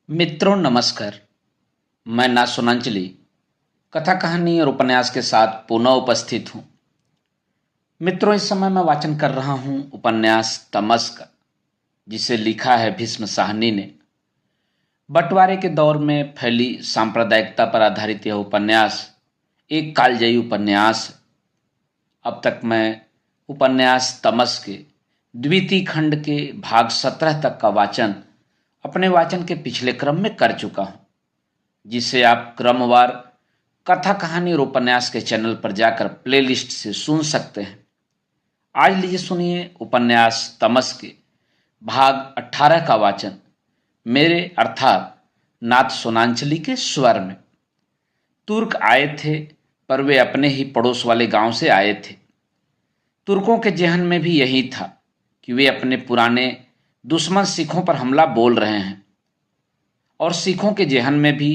मित्रों नमस्कार। मैं ना सोनांचली कथा कहानी और उपन्यास के साथ पुनः उपस्थित हूँ। मित्रों, इस समय मैं वाचन कर रहा हूँ उपन्यास तमस का, जिसे लिखा है भीष्म साहनी ने। बंटवारे के दौर में फैली सांप्रदायिकता पर आधारित यह उपन्यास एक कालजयी उपन्यास है। अब तक मैं उपन्यास तमस के द्वितीय खंड के भाग 17 तक का वाचन अपने वाचन के पिछले क्रम में कर चुका हूँ, जिसे आप क्रमवार कथा कहानी और उपन्यास के चैनल पर जाकर प्लेलिस्ट से सुन सकते हैं। आज लीजिए सुनिए उपन्यास तमस के भाग 18 का वाचन मेरे अर्थात नाथ सोनांचली के स्वर में। तुर्क आए थे, पर वे अपने ही पड़ोस वाले गांव से आए थे। तुर्कों के जहन में भी यही था कि वे अपने पुराने दुश्मन सिखों पर हमला बोल रहे हैं, और सिखों के जहन में भी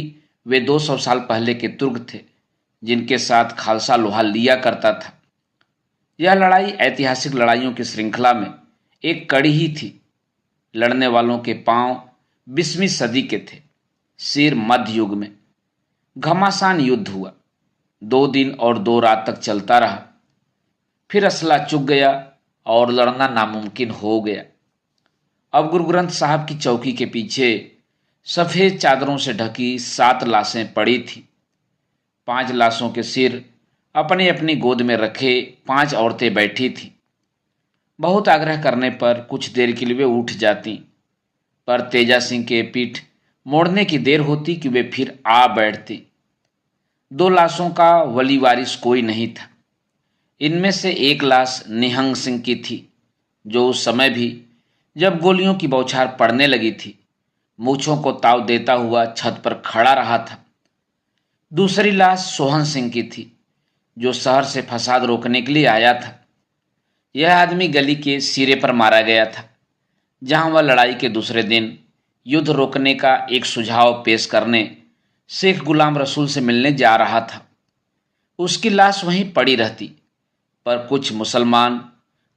वे 200 साल पहले के तुर्क थे जिनके साथ खालसा लोहा लिया करता था। यह लड़ाई ऐतिहासिक लड़ाइयों की श्रृंखला में एक कड़ी ही थी। लड़ने वालों के पांव 20वीं सदी के थे। सिर मध्य युग में। घमासान युद्ध हुआ। 2 दिन और 2 रात तक चलता रहा। फिर असला चुक गया और लड़ना नामुमकिन हो गया। अब गुरु ग्रंथ साहब की चौकी के पीछे सफेद चादरों से ढकी 7 लाशें पड़ी थी। 5 लाशों के सिर अपनी अपनी गोद में रखे 5 औरतें बैठी थीं। बहुत आग्रह करने पर कुछ देर के लिए वे उठ जाती, पर तेजा सिंह के पीठ मोड़ने की देर होती कि वे फिर आ बैठती। 2 लाशों का वली वारिस कोई नहीं था। इनमें से एक लाश निहंग सिंह की थी, जो उस समय भी जब गोलियों की बौछार पड़ने लगी थी मूछों को ताव देता हुआ छत पर खड़ा रहा था। दूसरी लाश सोहन सिंह की थी, जो शहर से फसाद रोकने के लिए आया था। यह आदमी गली के सिरे पर मारा गया था, जहां वह लड़ाई के दूसरे दिन युद्ध रोकने का एक सुझाव पेश करने शेख गुलाम रसूल से मिलने जा रहा था। उसकी लाश वहीं पड़ी रहती, पर कुछ मुसलमान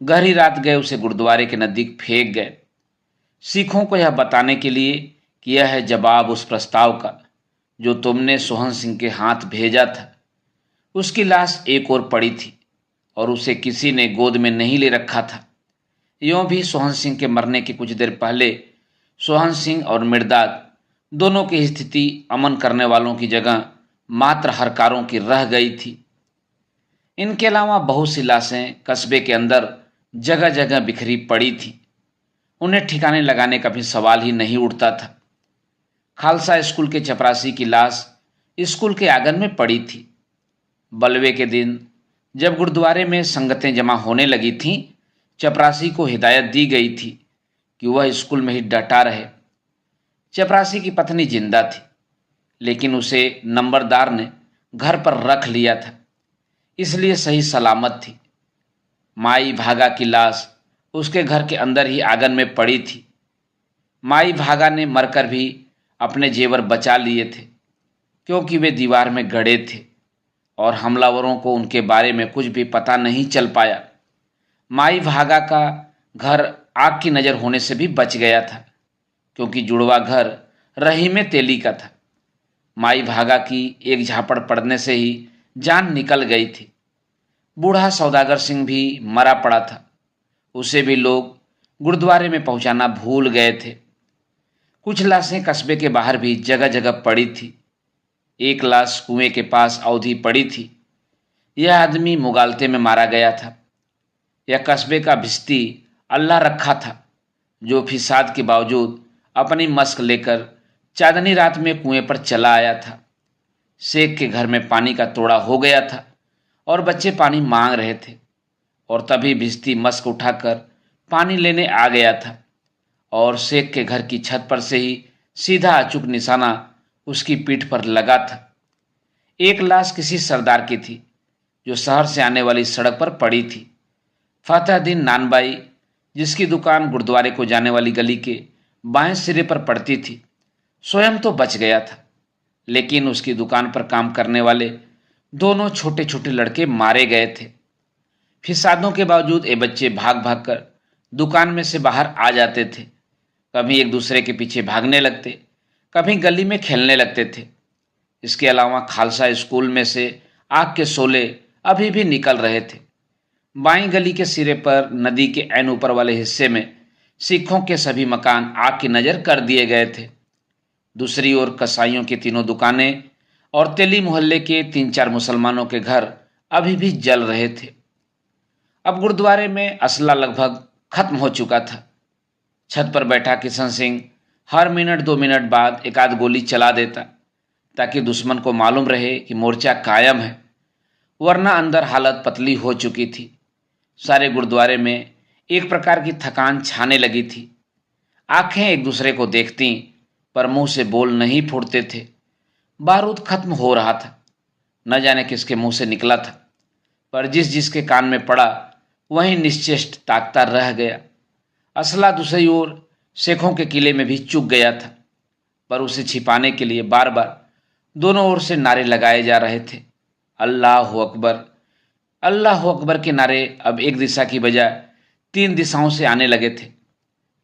गहरी रात गए उसे गुरुद्वारे के नजदीक फेंक गए, सिखों को यह बताने के लिए कि यह है जवाब उस प्रस्ताव का जो तुमने सोहन सिंह के हाथ भेजा था। उसकी लाश एक ओर पड़ी थी और उसे किसी ने गोद में नहीं ले रखा था। यों भी सोहन सिंह के मरने के कुछ देर पहले सोहन सिंह और मिर्दाद दोनों की स्थिति अमन करने वालों की जगह मात्र हरकारों की रह गई थी। इनके अलावा बहुत सी लाशें कस्बे के अंदर जगह जगह बिखरी पड़ी थी। उन्हें ठिकाने लगाने का भी सवाल ही नहीं उठता था। खालसा स्कूल के चपरासी की लाश स्कूल के आंगन में पड़ी थी। बलवे के दिन जब गुरुद्वारे में संगतें जमा होने लगी थीं, चपरासी को हिदायत दी गई थी कि वह स्कूल में ही डटा रहे। चपरासी की पत्नी जिंदा थी, लेकिन उसे नंबरदार ने घर पर रख लिया था, इसलिए सही सलामत थी। माई भागा की लाश उसके घर के अंदर ही आंगन में पड़ी थी। माई भागा ने मरकर भी अपने जेवर बचा लिए थे, क्योंकि वे दीवार में गड़े थे और हमलावरों को उनके बारे में कुछ भी पता नहीं चल पाया। माई भागा का घर आग की नज़र होने से भी बच गया था, क्योंकि जुड़वा घर रहीमे तेली का था। माई भागा की एक झापड़ पड़ने से ही जान निकल गई थी। बूढ़ा सौदागर सिंह भी मरा पड़ा था। उसे भी लोग गुरुद्वारे में पहुंचाना भूल गए थे। कुछ लाशें कस्बे के बाहर भी जगह जगह पड़ी थी। एक लाश कुएं के पास अवधि पड़ी थी। यह आदमी मुगालते में मारा गया था। यह कस्बे का भिश्ती अल्लाह रखा था, जो फिसाद के बावजूद अपनी मश्क लेकर चांदनी रात में कुएं पर चला आया था। शेख के घर में पानी का तोड़ा हो गया था और बच्चे पानी मांग रहे थे, और तभी भिश्ती मश्क उठाकर पानी लेने आ गया था, और शेख के घर की छत पर से ही सीधा अचूक निशाना उसकी पीठ पर लगा था। एक लाश किसी सरदार की थी, जो शहर से आने वाली सड़क पर पड़ी थी। फतेहदीन नानबाई, जिसकी दुकान गुरुद्वारे को जाने वाली गली के बाएं सिरे पर पड़ती थी, स्वयं तो बच गया था, लेकिन उसकी दुकान पर काम करने वाले दोनों छोटे छोटे लड़के मारे गए थे। फिसादों के बावजूद ये बच्चे भाग भाग कर दुकान में से बाहर आ जाते थे। कभी एक दूसरे के पीछे भागने लगते, कभी गली में खेलने लगते थे। इसके अलावा खालसा स्कूल में से आग के शोले अभी भी निकल रहे थे। बाईं गली के सिरे पर नदी के ऐन ऊपर वाले हिस्से में सिखों के सभी मकान आग की नजर कर दिए गए थे। दूसरी ओर कसाईयों की तीनों दुकानें और तेली मोहल्ले के 3-4 मुसलमानों के घर अभी भी जल रहे थे। अब गुरुद्वारे में असला लगभग खत्म हो चुका था। छत पर बैठा किशन सिंह हर मिनट 2 मिनट बाद एक आध गोली चला देता, ताकि दुश्मन को मालूम रहे कि मोर्चा कायम है, वरना अंदर हालत पतली हो चुकी थी। सारे गुरुद्वारे में एक प्रकार की थकान छाने लगी थी। आंखें एक दूसरे को देखती, पर मुंह से बोल नहीं फूटते थे। बारूद खत्म हो रहा था। न जाने किसके मुंह से निकला था, पर जिस जिसके कान में पड़ा वहीं निश्चेष्ट ताकता रह गया। असला दूसरी ओर शेखों के किले में भी चुक गया था, पर उसे छिपाने के लिए बार बार दोनों ओर से नारे लगाए जा रहे थे। अल्लाह अकबर, अल्लाह अकबर के नारे अब एक दिशा की बजाय 3 दिशाओं से आने लगे थे।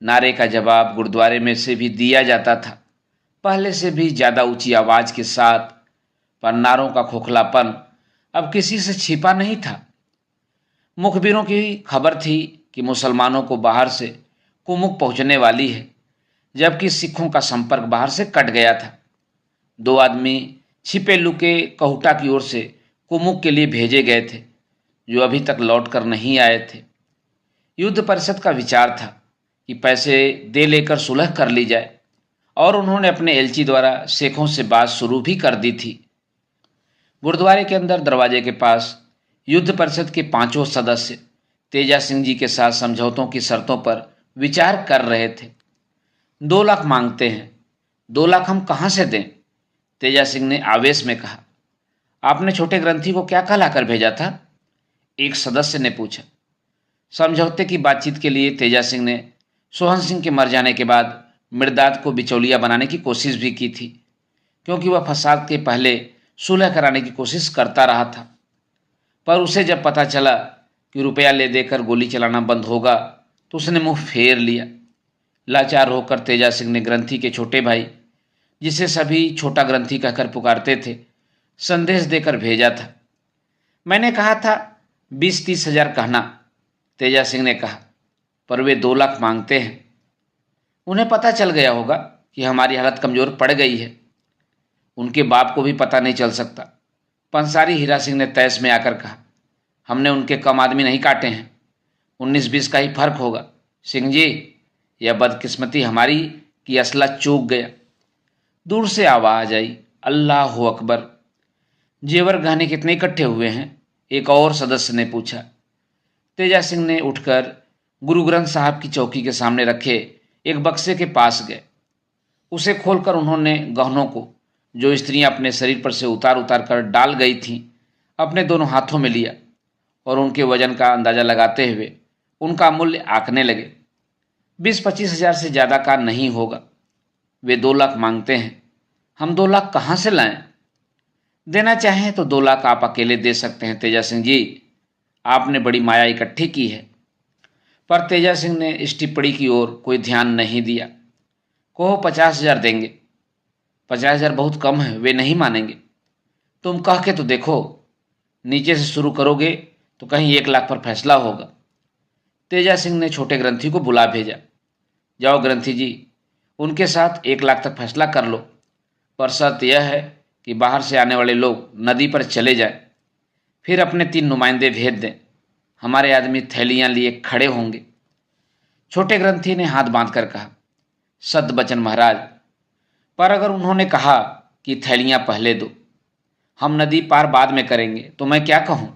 नारे का जवाब गुरुद्वारे में से भी दिया जाता था, पहले से भी ज्यादा ऊंची आवाज के साथ, पर नारों का खोखलापन अब किसी से छिपा नहीं था। मुखबिरों की खबर थी कि मुसलमानों को बाहर से कुमुक पहुंचने वाली है, जबकि सिखों का संपर्क बाहर से कट गया था। 2 आदमी छिपे लुके कहुटा की ओर से कुमुक के लिए भेजे गए थे, जो अभी तक लौट कर नहीं आए थे। युद्ध परिषद का विचार था कि पैसे दे लेकर सुलह कर ली जाए, और उन्होंने अपने एलची द्वारा शेखों से बात शुरू भी कर दी थी। गुरुद्वारे के अंदर दरवाजे के पास युद्ध परिषद के 5 सदस्य तेजा सिंह जी के साथ समझौतों की शर्तों पर विचार कर रहे थे। 2 लाख मांगते हैं। 2 लाख हम कहाँ से दें? तेजा सिंह ने आवेश में कहा। आपने छोटे ग्रंथी को क्या कहलाकर भेजा था? एक सदस्य ने पूछा। समझौते की बातचीत के लिए तेजा सिंह ने सोहन सिंह के मर जाने के बाद मिर्दाद को बिचौलिया बनाने की कोशिश भी की थी, क्योंकि वह फसाद के पहले सुलह कराने की कोशिश करता रहा था। पर उसे जब पता चला कि रुपया ले देकर गोली चलाना बंद होगा, तो उसने मुंह फेर लिया। लाचार होकर तेजा सिंह ने ग्रंथी के छोटे भाई, जिसे सभी छोटा ग्रंथी कहकर पुकारते थे, संदेश देकर भेजा था। मैंने कहा था 20-30 हजार कहना, तेजा सिंह ने कहा, पर वे 2 लाख मांगते हैं। उन्हें पता चल गया होगा कि हमारी हालत कमजोर पड़ गई है। उनके बाप को भी पता नहीं चल सकता, पंसारी हीरा सिंह ने तैस में आकर कहा। हमने उनके कम आदमी नहीं काटे हैं, 19-20 का ही फर्क होगा। सिंह जी, यह बदकिस्मती हमारी कि असला चूक गया। दूर से आवाज आई, अल्लाह अकबर। जेवर गहने कितने इकट्ठे हुए हैं? एक और सदस्य ने पूछा। तेजा सिंह ने उठकर गुरु ग्रंथ साहब की चौकी के सामने रखे एक बक्से के पास गए। उसे खोलकर उन्होंने गहनों को, जो स्त्रियां अपने शरीर पर से उतार उतार कर डाल गई थीं, अपने दोनों हाथों में लिया और उनके वजन का अंदाजा लगाते हुए उनका मूल्य आंकने लगे। 20-25 हजार से ज्यादा का नहीं होगा। वे 2 लाख मांगते हैं। हम 2 लाख कहाँ से लाएं? देना चाहें तो 2 लाख आप अकेले दे सकते हैं तेजा सिंह जी, आपने बड़ी माया इकट्ठी की है। पर तेजा सिंह ने इस टिप्पणी की ओर कोई ध्यान नहीं दिया। कहो 50 हजार देंगे। 50 हजार बहुत कम है, वे नहीं मानेंगे। तुम कह के तो देखो, नीचे से शुरू करोगे तो कहीं 1 लाख पर फैसला होगा। तेजा सिंह ने छोटे ग्रंथी को बुला भेजा। जाओ ग्रंथी जी, उनके साथ 1 लाख तक फैसला कर लो, पर शर्त यह है कि बाहर से आने वाले लोग नदी पर चले जाएं, फिर अपने 3 नुमाइंदे भेज दें। हमारे आदमी थैलियां लिए खड़े होंगे। छोटे ग्रंथी ने हाथ बांधकर कहा, सद बचन महाराज, पर अगर उन्होंने कहा कि थैलियां पहले दो, हम नदी पार बाद में करेंगे, तो मैं क्या कहूं?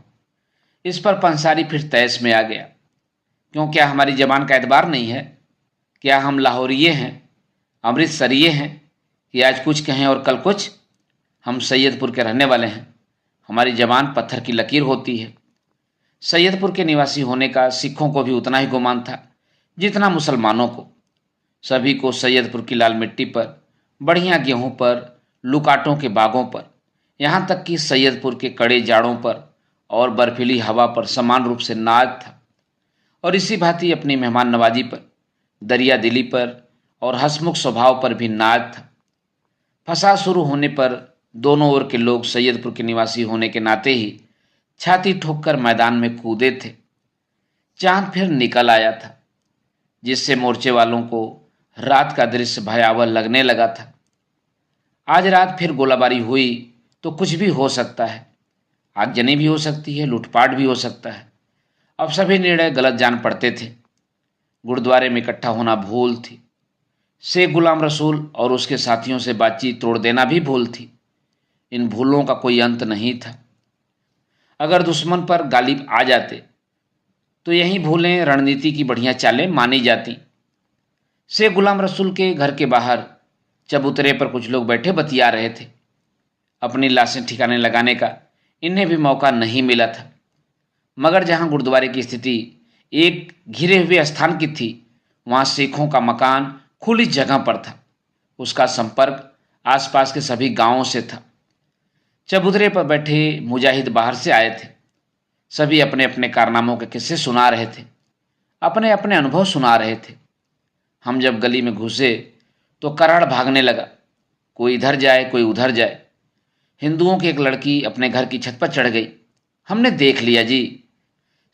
इस पर पंसारी फिर तैस में आ गया। क्यों, क्या हमारी जबान का एतबार नहीं है? क्या हम लाहौरिये हैं, अमृतसरिये हैं कि आज कुछ कहें और कल कुछ? हम सैयदपुर के रहने वाले हैं, हमारी जबान पत्थर की लकीर होती है। सैयदपुर के निवासी होने का सिखों को भी उतना ही गुमान था जितना मुसलमानों को। सभी को सैयदपुर की लाल मिट्टी पर, बढ़िया गेहूं पर, लुकाटों के बागों पर, यहाँ तक कि सैयदपुर के कड़े जाड़ों पर और बर्फीली हवा पर समान रूप से नाज था। और इसी भांति अपनी मेहमान नवाजी पर, दरिया दिली पर और हंसमुख स्वभाव पर भी नाज था। फंसा शुरू होने पर दोनों ओर के लोग सैयदपुर के निवासी होने के नाते ही छाती ठोककर मैदान में कूदे थे। चांद फिर निकल आया था, जिससे मोर्चे वालों को रात का दृश्य भयावह लगने लगा था। आज रात फिर गोलाबारी हुई तो कुछ भी हो सकता है, आगजनी भी हो सकती है, लूटपाट भी हो सकता है। अब सभी निर्णय गलत जान पड़ते थे। गुरुद्वारे में इकट्ठा होना भूल थी, शेख गुलाम रसूल और उसके साथियों से बातचीत तोड़ देना भी भूल थी। इन भूलों का कोई अंत नहीं था। अगर दुश्मन पर गालिब आ जाते तो यही भूलें रणनीति की बढ़िया चालें मानी जाती। शेख गुलाम रसूल के घर के बाहर चबूतरे पर कुछ लोग बैठे बतिया रहे थे। अपनी लाशें ठिकाने लगाने का इन्हें भी मौका नहीं मिला था, मगर जहां गुरुद्वारे की स्थिति एक घिरे हुए स्थान की थी, वहां सिखों का मकान खुली जगह पर था। उसका संपर्क आसपास के सभी गांवों से था। चबूतरे पर बैठे मुजाहिद बाहर से आए थे। सभी अपने अपने कारनामों के किस्से सुना रहे थे, अपने अपने अनुभव सुना रहे थे। हम जब गली में घुसे तो कराड़ भागने लगा, कोई इधर जाए कोई उधर जाए। हिंदुओं की एक लड़की अपने घर की छत पर चढ़ गई। हमने देख लिया जी।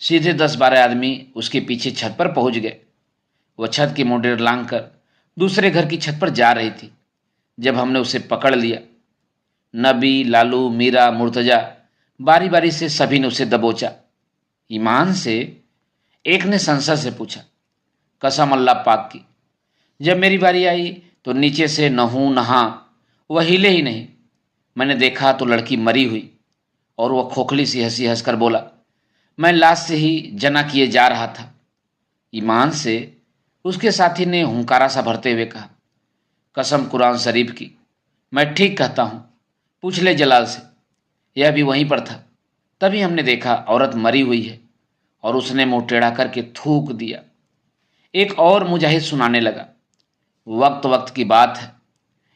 सीधे 10-12 आदमी उसके पीछे छत पर पहुंच गए। वह छत की मोटर लांग कर दूसरे घर की छत पर जा रही थी। जब हमने उसे पकड़ लिया, नबी, लालू, मीरा, मुर्तजा, बारी बारी से सभी ने उसे दबोचा। ईमान से एक ने संसद से पूछा, कसम अल्लाह पाक की, जब मेरी बारी आई तो नीचे से नहूं नहा, वह हिले ही नहीं। मैंने देखा तो लड़की मरी हुई। और वह खोखली सी हंसी हंसकर बोला, मैं लाश से ही जना किए जा रहा था। ईमान से उसके साथी ने हुंकारा सा भरते हुए कहा, कसम कुरान शरीफ की, मैं ठीक कहता हूं, पूछ ले जलाल से। यह भी वहीं पर था। तभी हमने देखा औरत मरी हुई है और उसने मुंह टेढ़ा करके थूक दिया। एक और मुजाहिद सुनाने लगा, वक्त वक्त की बात है,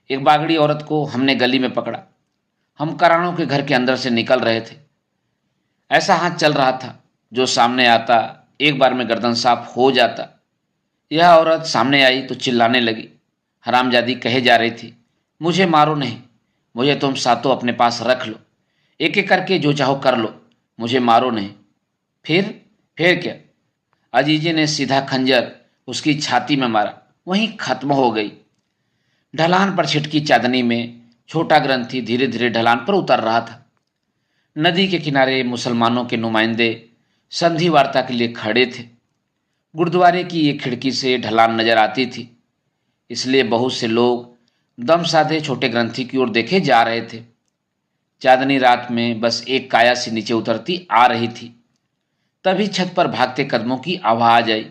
एक बागड़ी औरत को हमने गली में पकड़ा। हम कराड़ों के घर के अंदर से निकल रहे थे। ऐसा हाथ चल रहा था, जो सामने आता एक बार में गर्दन साफ हो जाता। यह औरत सामने आई तो चिल्लाने लगी, हरामजादी कहे जा रही थी, मुझे मारो नहीं, मुझे तुम सातों अपने पास रख लो, एक एक करके जो चाहो कर लो, मुझे मारो नहीं। फिर क्या? अजीजे ने सीधा खंजर उसकी छाती में मारा, वहीं खत्म हो गई। ढलान पर छिटकी चांदनी में छोटा ग्रंथी धीरे धीरे ढलान पर उतर रहा था। नदी के किनारे मुसलमानों के नुमाइंदे संधि वार्ता के लिए खड़े थे। गुरुद्वारे की एक खिड़की से ढलान नजर आती थी, इसलिए बहुत से लोग दम साधे छोटे ग्रंथी की ओर देखे जा रहे थे। चांदनी रात में बस एक काया सी नीचे उतरती आ रही थी। तभी छत पर भागते कदमों की आवाज आई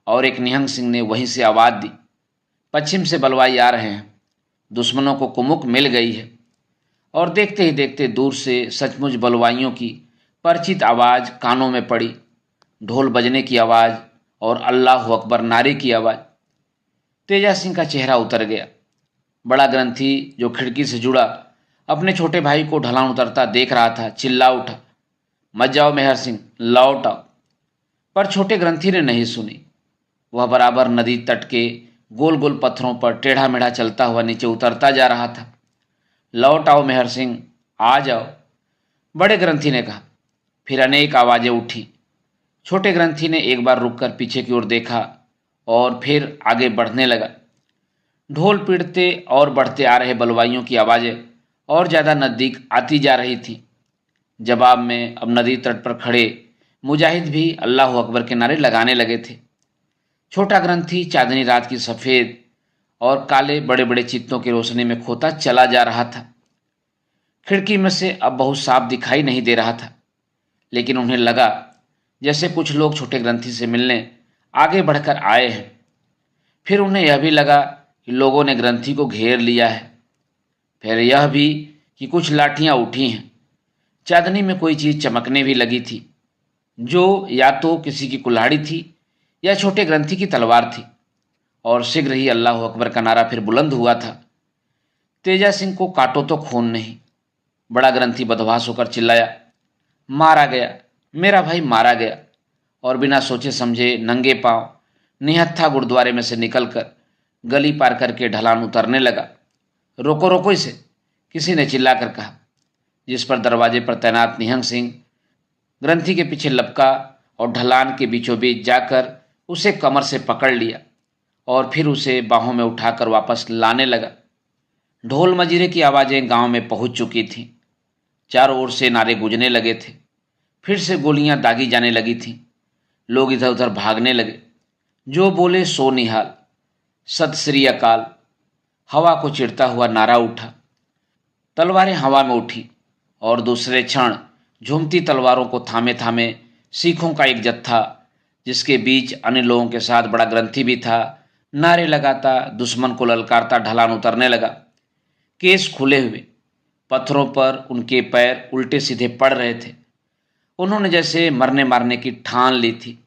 और एक निहंग सिंह ने वहीं से आवाज दी, पश्चिम से बलवाई आ रहे हैं, दुश्मनों को कुमुक मिल गई है। और देखते ही देखते दूर से सचमुच बलवाइयों की परिचित आवाज कानों में पड़ी, ढोल बजने की आवाज और अल्लाह अकबर नारे की आवाज। तेजा सिंह का चेहरा उतर गया। बड़ा ग्रंथी जो खिड़की से जुड़ा अपने छोटे भाई को ढलान उतरता देख रहा था, चिल्ला उठा, मत जाओ मेहर सिंह, लौट आओ। पर छोटे ग्रंथी ने नहीं सुनी। वह बराबर नदी तट के गोल गोल पत्थरों पर टेढ़ा मेढ़ा चलता हुआ नीचे उतरता जा रहा था। लौट आओ मेहर सिंह, आ जाओ, बड़े ग्रंथी ने कहा। फिर अनेक आवाजें उठी। छोटे ग्रंथी ने एक बार रुककर पीछे की ओर देखा और फिर आगे बढ़ने लगा। ढोल पीटते और बढ़ते आ रहे बलवाइयों की आवाजें और ज्यादा नजदीक आती जा रही थी। जवाब में अब नदी तट पर खड़े मुजाहिद भी अल्लाह अकबर के नारे लगाने लगे थे। छोटा ग्रंथी चांदनी रात की सफेद और काले बड़े बड़े चित्तों की रोशनी में खोता चला जा रहा था। खिड़की में से अब बहुत साफ दिखाई नहीं दे रहा था, लेकिन उन्हें लगा जैसे कुछ लोग छोटे ग्रंथी से मिलने आगे बढ़कर आए हैं। फिर उन्हें यह भी लगा कि लोगों ने ग्रंथी को घेर लिया है। फिर यह भी कि कुछ लाठियां उठी हैं। चांदनी में कोई चीज चमकने भी लगी थी, जो या तो किसी की कुल्हाड़ी थी या छोटे ग्रंथी की तलवार थी। और शीघ्र ही अल्लाह अकबर का नारा फिर बुलंद हुआ था। तेजा सिंह को काटो तो खून नहीं। बड़ा ग्रंथी बदहवास होकर चिल्लाया, मारा गया, मेरा भाई मारा गया। और बिना सोचे समझे नंगे पांव निहत्था गुरुद्वारे में से निकलकर गली पार करके ढलान उतरने लगा। रोको रोको इसे, किसी ने चिल्लाकर कहा, जिस पर दरवाजे पर तैनात निहंग सिंह ग्रंथी के पीछे लपका और ढलान के बीचों बीच जाकर उसे कमर से पकड़ लिया और फिर उसे बाहों में उठाकर वापस लाने लगा। ढोल मजीरे की आवाजें गांव में पहुंच चुकी थीं। चारों ओर से नारे गूंजने लगे थे। फिर से गोलियां दागी जाने लगी थीं। लोग इधर उधर भागने लगे। जो बोले सो निहाल, सत श्री अकाल। हवा को चिरता हुआ नारा उठा। तलवारें हवा में उठी और दूसरे क्षण झूमती तलवारों को थामे थामे सिखों का एक जत्था, जिसके बीच अन्य लोगों के साथ बड़ा ग्रंथी भी था, नारे लगाता दुश्मन को ललकारता ढलान उतरने लगा। केस खुले हुए, पत्थरों पर उनके पैर उल्टे सीधे पड़ रहे थे। उन्होंने जैसे मरने मारने की ठान ली थी।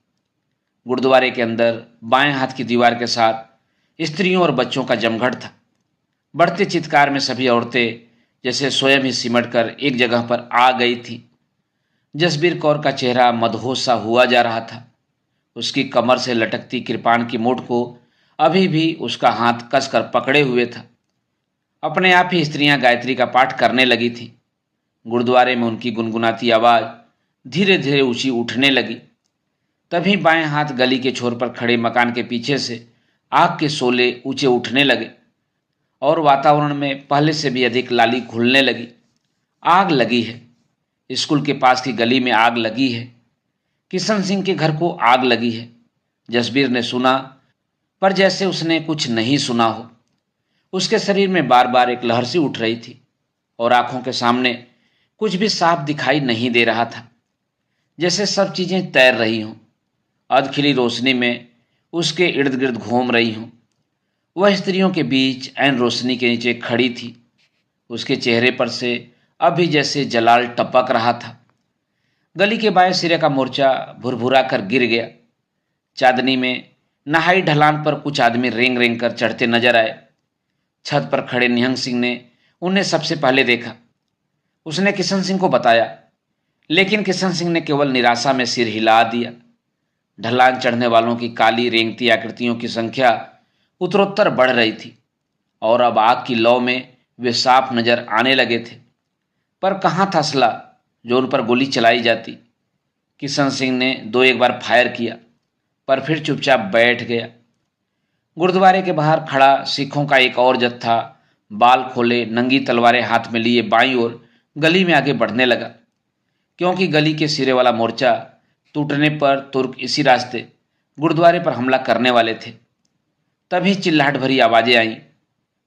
गुरुद्वारे के अंदर बाएं हाथ की दीवार के साथ स्त्रियों और बच्चों का जमघट था। बढ़ते चित्कार में सभी औरतें जैसे स्वयं ही सिमट कर एक जगह पर आ गई थी। जसबीर कौर का चेहरा मदहोश सा हुआ जा रहा था। उसकी कमर से लटकती कृपाण की मूठ को अभी भी उसका हाथ कसकर पकड़े हुए था। अपने आप ही स्त्रियां गायत्री का पाठ करने लगी थी। गुरुद्वारे में उनकी गुनगुनाती आवाज धीरे धीरे ऊंची उठने लगी। तभी बाएं हाथ गली के छोर पर खड़े मकान के पीछे से आग के शोले ऊंचे उठने लगे और वातावरण में पहले से भी अधिक लाली घुलने लगी। आग लगी है। स्कूल के पास की गली में आग लगी है। किशन सिंह के घर को आग लगी है। जसबीर ने सुना, पर जैसे उसने कुछ नहीं सुना हो। उसके शरीर में बार बार एक लहर सी उठ रही थी और आंखों के सामने कुछ भी साफ दिखाई नहीं दे रहा था, जैसे सब चीजें तैर रही हों, अधखिली रोशनी में उसके इर्द गिर्द घूम रही हों। वह स्त्रियों के बीच ऐन रोशनी के नीचे खड़ी थी। उसके चेहरे पर से अभी जैसे जलाल टपक रहा था। गली के बाएं सिरे का मोर्चा भुरभुरा कर गिर गया। चांदनी में नहाई ढलान पर कुछ आदमी रेंग रेंग कर चढ़ते नजर आए। छत पर खड़े निहंग सिंह ने उन्हें सबसे पहले देखा। उसने किशन सिंह को बताया, लेकिन किशन सिंह ने केवल निराशा में सिर हिला दिया। ढलान चढ़ने वालों की काली रेंगती आकृतियों की संख्या उत्तरोत्तर बढ़ रही थी और अब आग की लौ में वे साफ नजर आने लगे थे। पर कहाँ था असला जो उन पर गोली चलाई जाती। किशन सिंह ने दो एक बार फायर किया, पर फिर चुपचाप बैठ गया। गुरुद्वारे के बाहर खड़ा सिखों का एक और जत्था बाल खोले नंगी तलवारें हाथ में लिए बाईं ओर गली में आगे बढ़ने लगा, क्योंकि गली के सिरे वाला मोर्चा टूटने पर तुर्क इसी रास्ते गुरुद्वारे पर हमला करने वाले थे। तभी चिल्लाहट भरी आवाजें आईं।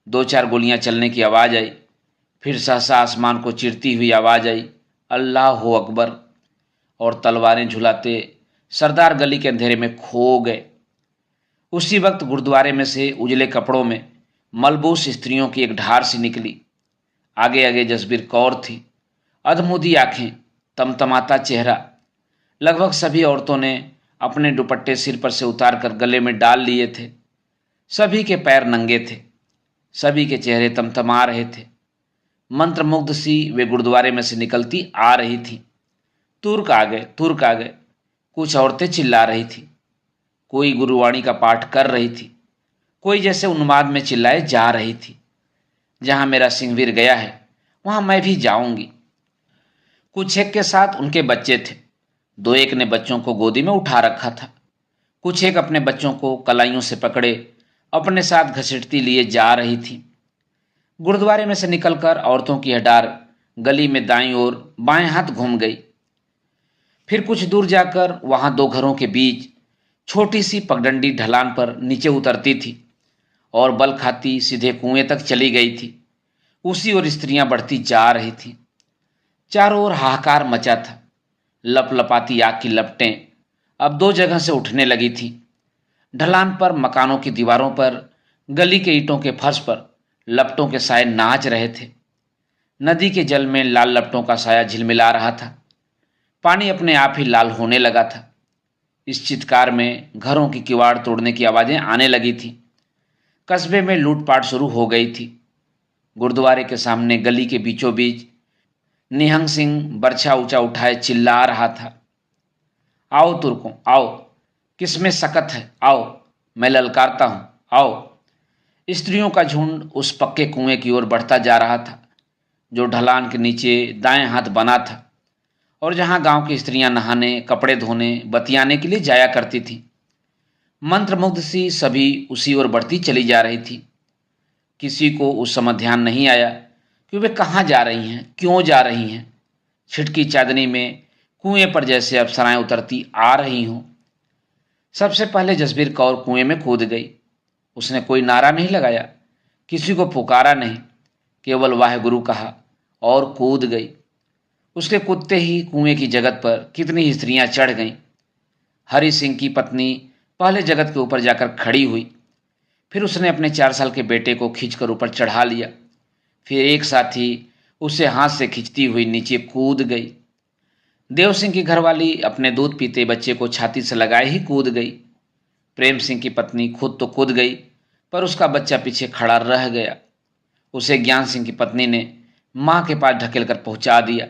दो चार गोलियां चलने की आवाज आई। फिर सहसा आसमान को चिरती हुई आवाज आई, अल्लाह हो अकबर, और तलवारें झुलाते सरदार गली के अंधेरे में खो गए। उसी वक्त गुरुद्वारे में से उजले कपड़ों में मलबूस स्त्रियों की एक ढार सी निकली। आगे आगे जसबीर कौर थी, अधमुदी आंखें, तमतमाता चेहरा। लगभग सभी औरतों ने अपने दुपट्टे सिर पर से उतार कर गले में डाल लिए थे। सभी के पैर नंगे थे। सभी के चेहरे तमतमा रहे थे। मंत्रमुग्ध सी वे गुरुद्वारे में से निकलती आ रही थी। तुर्क आ गए, तुर्क आ गए, कुछ औरतें चिल्ला रही थी। कोई गुरुवाणी का पाठ कर रही थी। कोई जैसे उन्माद में चिल्लाए जा रही थी, जहां मेरा सिंहवीर गया है वहां मैं भी जाऊंगी। कुछ एक के साथ उनके बच्चे थे। दो एक ने बच्चों को गोदी में उठा रखा था। कुछ एक अपने बच्चों को कलाइयों से पकड़े अपने साथ घसीटती लिए जा रही थी। गुरुद्वारे में से निकलकर औरतों की हडार गली में दाईं ओर बाएं हाथ घूम गई। फिर कुछ दूर जाकर वहां दो घरों के बीच छोटी सी पगडंडी ढलान पर नीचे उतरती थी और बल खाती सीधे कुएं तक चली गई थी। उसी ओर स्त्रियां बढ़ती जा रही थीं। चारों ओर हाहाकार मचा था। लपलपाती आग की लपटें अब दो जगह से उठने लगी थी। ढलान पर, मकानों की दीवारों पर, गली के ईंटों के फर्श पर लपटों के साए नाच रहे थे। नदी के जल में लाल लपटों का साया झिलमिला रहा था। पानी अपने आप ही लाल होने लगा था। इस चित्कार में घरों की किवाड़ तोड़ने की आवाजें आने लगी थी। कस्बे में लूटपाट शुरू हो गई थी। गुरुद्वारे के सामने गली के बीचों बीच निहंग सिंह बर्छा ऊंचा उठाए चिल्ला रहा था, आओ तुर्कों आओ, किसमें सकत है, आओ मैं ललकारता हूं, आओ। स्त्रियों का झुंड उस पक्के कुएं की ओर बढ़ता जा रहा था जो ढलान के नीचे दाएं हाथ बना था और जहां गांव की स्त्रियां नहाने, कपड़े धोने, बतियाने के लिए जाया करती थीं। मंत्रमुग्ध सी सभी उसी ओर बढ़ती चली जा रही थी। किसी को उस समय ध्यान नहीं आया कि वे कहाँ जा रही हैं, क्यों जा रही हैं। छिटकी चांदनी में कुएं पर जैसे अप्सराएं उतरती आ रही हों। सबसे पहले जसबीर कौर कुएं में कूद गई। उसने कोई नारा नहीं लगाया, किसी को पुकारा नहीं, केवल वाहेगुरु कहा और कूद गई। उसके कूदते ही कुएं की जगत पर कितनी ही स्त्रियां चढ़ गईं। हरि सिंह की पत्नी पहले जगत के ऊपर जाकर खड़ी हुई, फिर उसने अपने 4 साल के बेटे को खींचकर ऊपर चढ़ा लिया। फिर एक साथी उसे हाथ से खींचती हुई नीचे कूद गई। देव सिंह की घरवाली अपने दूध पीते बच्चे को छाती से लगाए ही कूद गई। प्रेम सिंह की पत्नी खुद तो कूद गई, पर उसका बच्चा पीछे खड़ा रह गया। उसे ज्ञान सिंह की पत्नी ने मां के पास ढकेल कर पहुंचा दिया।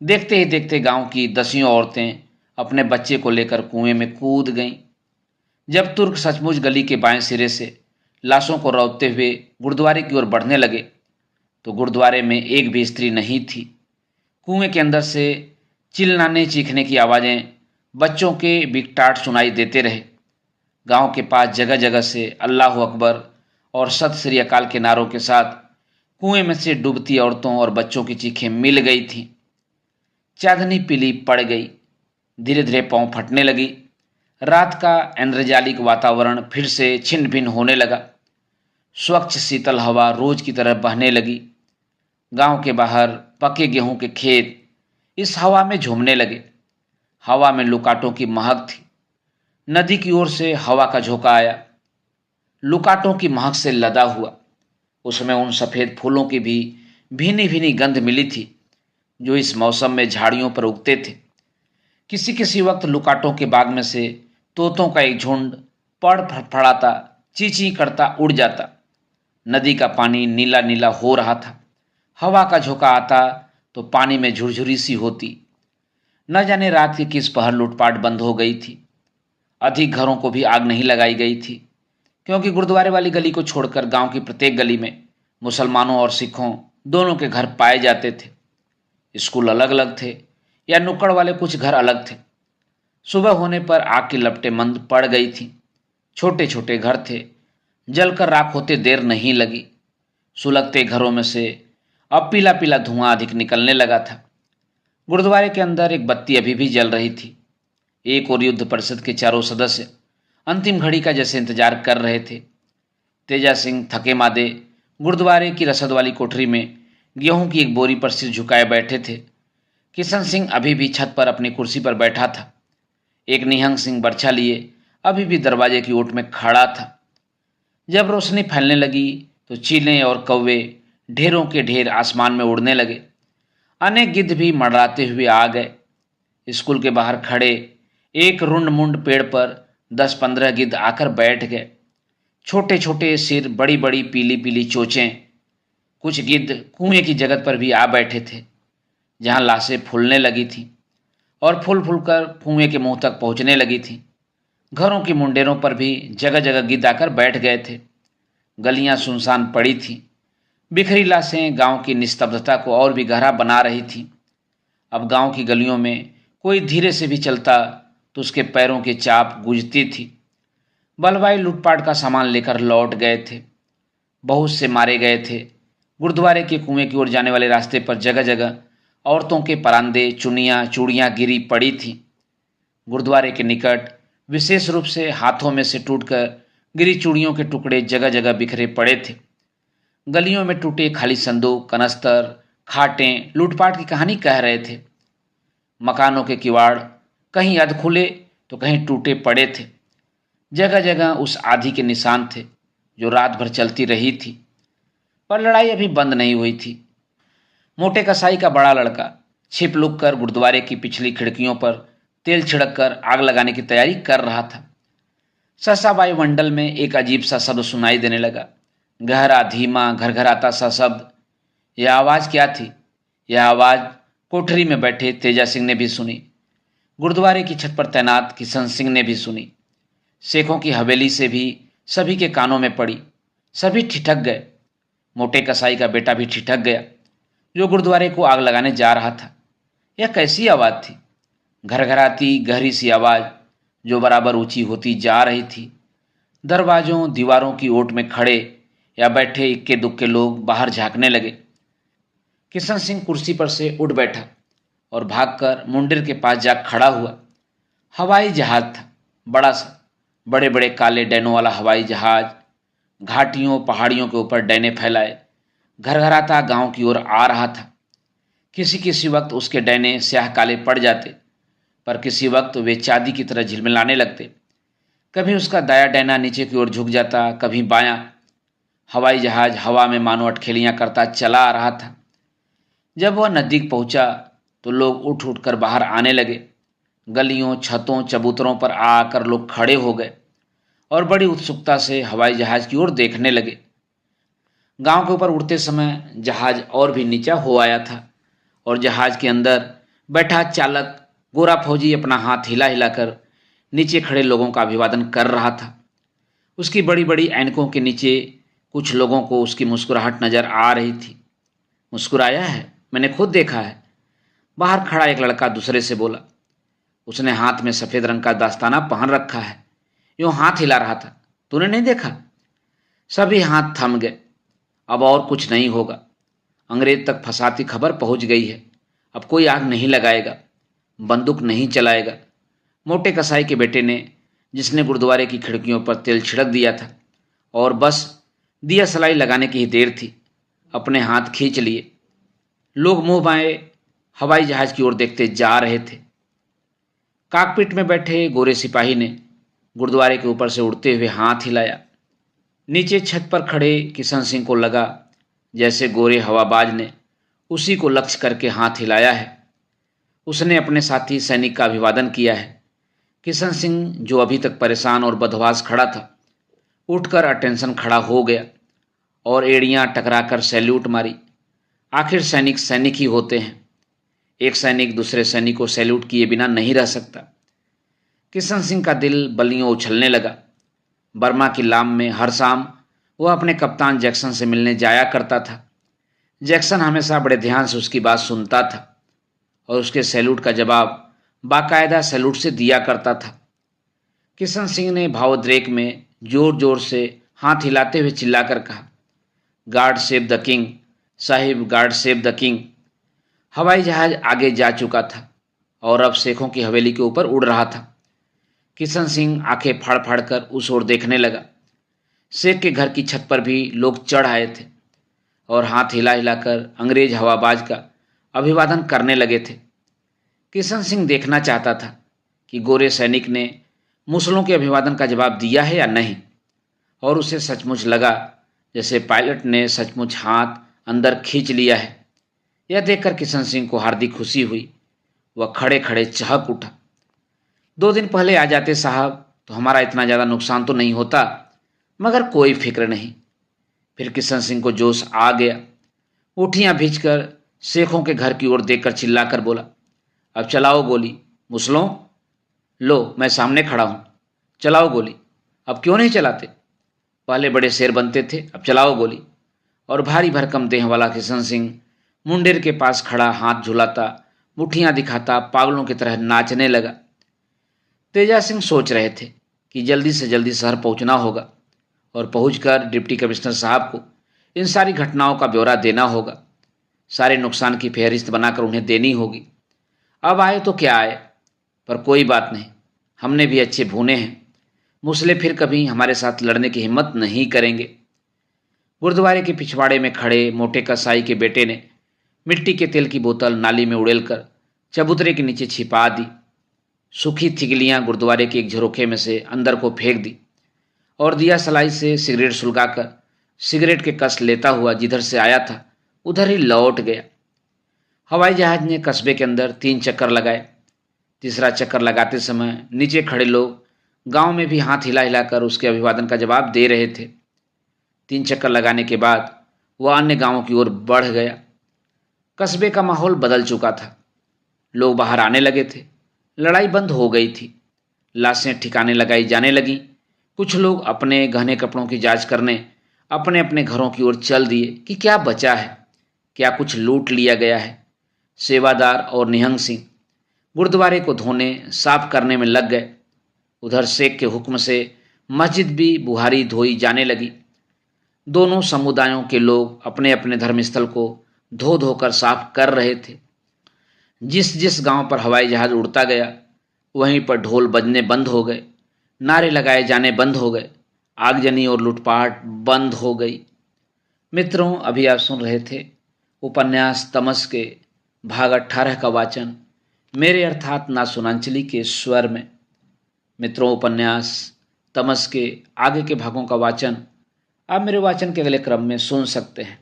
देखते ही देखते गांव की 10 औरतें अपने बच्चे को लेकर कुएं में कूद गईं। जब तुर्क सचमुच गली के बाएं सिरे से लाशों को रौंदते हुए गुरुद्वारे की ओर बढ़ने लगे तो गुरुद्वारे में एक भी स्त्री नहीं थी। कुएं के अंदर से चिल्लाने चीखने की आवाज़ें, बच्चों के बिकटाट सुनाई देते रहे। गांव के पास जगह जगह से अल्लाह अकबर और सत श्री अकाल के नारों के साथ कुएं में से डूबती औरतों और बच्चों की चीखें मिल गई थीं। चांदनी पीली पड़ गई, धीरे धीरे पांव फटने लगी। रात का इंद्रजालिक वातावरण फिर से छिन्न भिन्न होने लगा। स्वच्छ शीतल हवा रोज की तरह बहने लगी। गांव के बाहर पके गेहूं के खेत इस हवा में झूमने लगे। हवा में लुकाटों की महक थी। नदी की ओर से हवा का झोंका आया, लुकाटों की महक से लदा हुआ। उसमें उन सफ़ेद फूलों की भी भीनी भीनी गंध मिली थी जो इस मौसम में झाड़ियों पर उगते थे। किसी किसी वक्त लुकाटों के बाग में से तोतों का एक झुंड पड़ फड़फड़ाता, ची ची करता उड़ जाता। नदी का पानी नीला नीला हो रहा था। हवा का झोंका आता तो पानी में झुरझुरी सी होती। न जाने रात की किस पहर लूटपाट बंद हो गई थी। अधिक घरों को भी आग नहीं लगाई गई थी, क्योंकि गुरुद्वारे वाली गली को छोड़कर गांव की प्रत्येक गली में मुसलमानों और सिखों दोनों के घर पाए जाते थे। स्कूल अलग अलग थे या नुक्कड़ वाले कुछ घर अलग थे। सुबह होने पर आग की लपटें मंद पड़ गई थीं। छोटे छोटे घर थे, जलकर राख होते देर नहीं लगी। सुलगते घरों में से अब पीला पीला धुआं अधिक निकलने लगा था। गुरुद्वारे के अंदर एक बत्ती अभी भी जल रही थी। एक और युद्ध परिषद के चारों सदस्य अंतिम घड़ी का जैसे इंतजार कर रहे थे। तेजा सिंह थके मादे गुरुद्वारे की रसद वाली कोठरी में गेहूं की एक बोरी पर सिर झुकाए बैठे थे। किशन सिंह अभी भी छत पर अपनी कुर्सी पर बैठा था। एक निहंग सिंह बर्छा लिए अभी भी दरवाजे की ओट में खड़ा था। जब रोशनी फैलने लगी तो चीलें और कौवे ढेरों के ढेर आसमान में उड़ने लगे। अनेक गिद्ध भी मंडराते हुए आ गए। स्कूल के बाहर खड़े एक रुंड मुंड पेड़ पर 10-15 गिद्ध आकर बैठ गए। छोटे छोटे सिर, बड़ी बड़ी पीली पीली चोचें। कुछ गिद्ध कुएं की जगत पर भी आ बैठे थे जहां लाशें फूलने लगी थीं और फूल फूलकर कुएं के मुंह तक पहुंचने लगी थीं। घरों की मुंडेरों पर भी जगह जगह गिद्ध आकर बैठ गए थे। गलियां सुनसान पड़ी थीं। बिखरी लाशें गांव की निस्तब्धता को और भी गहरा बना रही थीं। अब गांव की गलियों में कोई धीरे से भी चलता तो उसके पैरों की चाप गूंजती थी। बलवाई लूटपाट का सामान लेकर लौट गए थे। बहुत से मारे गए थे। गुरुद्वारे के कुएं की ओर जाने वाले रास्ते पर जगह जगह औरतों के परांदे, चुनियाँ, चूड़ियाँ गिरी पड़ी थीं। गुरुद्वारे के निकट विशेष रूप से हाथों में से टूटकर गिरी चूड़ियों के टुकड़े जगह जगह बिखरे पड़े थे। गलियों में टूटे खाली संदूक, कनस्तर, खाटें लूटपाट की कहानी कह रहे थे। मकानों के किवाड़ कहीं अध खुले तो कहीं टूटे पड़े थे। जगह जगह उस आंधी के निशान थे जो रात भर चलती रही थी, पर लड़ाई अभी बंद नहीं हुई थी। मोटे कसाई का बड़ा लड़का छिप लुक कर गुरुद्वारे की पिछली खिड़कियों पर तेल छिड़क कर आग लगाने की तैयारी कर रहा था। सहसा मंडल में एक अजीब सा शब्द सुनाई देने लगा। गहरा, धीमा, घरघराता सा शब्द। यह आवाज़ क्या थी? यह आवाज़ कोठरी में बैठे तेजा सिंह ने भी सुनी। गुरुद्वारे की छत पर तैनात किशन सिंह ने भी सुनी। शेखों की हवेली से भी सभी के कानों में पड़ी। सभी ठिठक गए। मोटे कसाई का बेटा भी ठिठक गया, जो गुरुद्वारे को आग लगाने जा रहा था। यह कैसी आवाज थी? घरघराती गहरी सी आवाज, जो बराबर ऊंची होती जा रही थी। दरवाजों दीवारों की ओट में खड़े या बैठे इक्के दुक्के लोग बाहर झांकने लगे। किशन सिंह कुर्सी पर से उठ बैठा और भागकर मुंडिर के पास जा खड़ा हुआ। हवाई जहाज था, बड़ा सा, बड़े बड़े काले डैनों वाला हवाई जहाज, घाटियों पहाड़ियों के ऊपर डैने फैलाए घरघराता गांव की ओर आ रहा था। किसी किसी वक्त उसके डैने स्याह काले पड़ जाते, पर किसी वक्त वे चांदी की तरह झिलमिलाने लगते। कभी उसका दाया डैना नीचे की ओर झुक जाता, कभी बायां। हवाई जहाज हवा में मानो अटखेलियां करता चला आ रहा था। जब वह नजदीक पहुंचा तो लोग उठ उठ कर बाहर आने लगे। गलियों छतों चबूतरों पर आकर लोग खड़े हो गए और बड़ी उत्सुकता से हवाई जहाज की ओर देखने लगे। गांव के ऊपर उड़ते समय जहाज और भी नीचा हो आया था और जहाज के अंदर बैठा चालक गोरा फौजी अपना हाथ हिला हिलाकर नीचे खड़े लोगों का अभिवादन कर रहा था। उसकी बड़ी बड़ी ऐनकों के नीचे कुछ लोगों को उसकी मुस्कुराहट नजर आ रही थी। मुस्कुराया है, मैंने खुद देखा है, बाहर खड़ा एक लड़का दूसरे से बोला। उसने हाथ में सफेद रंग का दास्ताना पहन रखा है, यूं हाथ हिला रहा था, तूने नहीं देखा? सभी हाथ थम गए। अब और कुछ नहीं होगा, अंग्रेज तक फंसाती खबर पहुंच गई है। अब कोई आग नहीं लगाएगा, बंदूक नहीं चलाएगा। मोटे कसाई के बेटे ने, जिसने गुरुद्वारे की खिड़कियों पर तेल छिड़क दिया था और बस दिया सलाई लगाने की ही देर थी, अपने हाथ खींच लिए। लोग मुंह बाएं हवाई जहाज की ओर देखते जा रहे थे। काकपिट में बैठे गोरे सिपाही ने गुरुद्वारे के ऊपर से उड़ते हुए हाथ हिलाया। नीचे छत पर खड़े किशन सिंह को लगा जैसे गोरे हवाबाज ने उसी को लक्ष्य करके हाथ हिलाया है। उसने अपने साथी सैनिक का अभिवादन किया है। किशन सिंह, जो अभी तक परेशान और बदहवास खड़ा था, उठकर अटेंशन खड़ा हो गया और एड़ियां टकराकर सैल्यूट मारी। आखिर सैनिक सैनिक ही होते हैं, एक सैनिक दूसरे सैनिक को सैल्यूट किए बिना नहीं रह सकता। किशन सिंह का दिल बलियों उछलने लगा। बर्मा की लाम में हर शाम वह अपने कप्तान जैक्सन से मिलने जाया करता था। जैक्सन हमेशा बड़े ध्यान से उसकी बात सुनता था और उसके सैल्यूट का जवाब बाकायदा सैल्यूट से दिया करता था। किशन सिंह ने भावोद्रेक में जोर जोर से हाथ हिलाते हुए चिल्लाकर कहा, guard save the king, Sahib guard save the king. हवाई जहाज आगे जा चुका था और अब शेखों की हवेली के ऊपर उड़ रहा था। किशन सिंह आंखें फाड़ फाड़ कर उस ओर देखने लगा। शेख के घर की छत पर भी लोग चढ़ आए थे और हाथ हिला हिलाकर अंग्रेज हवाबाज का अभिवादन करने लगे थे। किशन सिंह देखना चाहता था कि गोरे सैनिक ने मुसलों के अभिवादन का जवाब दिया है या नहीं, और उसे सचमुच लगा जैसे पायलट ने सचमुच हाथ अंदर खींच लिया है। यह देखकर किशन सिंह को हार्दिक खुशी हुई। वह खड़े खड़े चहक उठा। 2 दिन पहले आ जाते साहब तो हमारा इतना ज़्यादा नुकसान तो नहीं होता, मगर कोई फिक्र नहीं। फिर किशन सिंह को जोश आ गया। उठियां भींचकर शेखों के घर की ओर देखकर चिल्लाकर बोला, अब चलाओ गोली मुसलों। लो, मैं सामने खड़ा हूं, चलाओ गोली। अब क्यों नहीं चलाते? पहले बड़े शेर बनते थे, अब चलाओ गोली। और भारी भरकम देह वाला किशन सिंह मुंडेर के पास खड़ा हाथ झुलाता, मुठ्ठियां दिखाता पागलों की तरह नाचने लगा। तेजा सिंह सोच रहे थे कि जल्दी से जल्दी शहर पहुंचना होगा और पहुंचकर डिप्टी कमिश्नर साहब को इन सारी घटनाओं का ब्यौरा देना होगा। सारे नुकसान की फेहरिस्त बनाकर उन्हें देनी होगी। अब आए तो क्या आए, पर कोई बात नहीं, हमने भी अच्छे भूने हैं। मुसले फिर कभी हमारे साथ लड़ने की हिम्मत नहीं करेंगे। गुरुद्वारे के पिछवाड़े में खड़े मोटे कसाई के बेटे ने मिट्टी के तेल की बोतल नाली में उड़ेलकर चबूतरे के नीचे छिपा दी। सूखी थिगलियां गुरुद्वारे के एक झरोखे में से अंदर को फेंक दी और दिया सलाई से सिगरेट सुलगाकर सिगरेट के कस लेता हुआ जिधर से आया था उधर ही लौट गया। हवाई जहाज ने कस्बे के अंदर 3 चक्कर लगाए। तीसरा चक्कर लगाते समय नीचे खड़े लोग गांव में भी हाथ हिला हिलाकर उसके अभिवादन का जवाब दे रहे थे। 3 चक्कर लगाने के बाद वह अन्य गांवों की ओर बढ़ गया। कस्बे का माहौल बदल चुका था। लोग बाहर आने लगे थे। लड़ाई बंद हो गई थी। लाशें ठिकाने लगाई जाने लगीं। कुछ लोग अपने गहने कपड़ों की जांच करने अपने अपने घरों की ओर चल दिए कि क्या बचा है, क्या कुछ लूट लिया गया है। सेवादार और निहंग सिंह गुरुद्वारे को धोने साफ करने में लग गए। उधर शेख के हुक्म से मस्जिद भी बुहारी धोई जाने लगी। दोनों समुदायों के लोग अपने अपने धर्मस्थल को धो धोकर साफ कर रहे थे। जिस जिस गांव पर हवाई जहाज उड़ता गया वहीं पर ढोल बजने बंद हो गए, नारे लगाए जाने बंद हो गए, आगजनी और लूटपाट बंद हो गई। मित्रों, अभी आप सुन रहे थे उपन्यास तमस के भाग 18 का वाचन मेरे अर्थात ना सुनांचली के स्वर में। मित्रों, उपन्यास तमस के आगे के भागों का वाचन आप मेरे वाचन के अगले क्रम में सुन सकते हैं।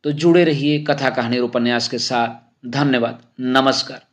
तो जुड़े रहिए कथा कहानी और उपन्यास के साथ। धन्यवाद। नमस्कार।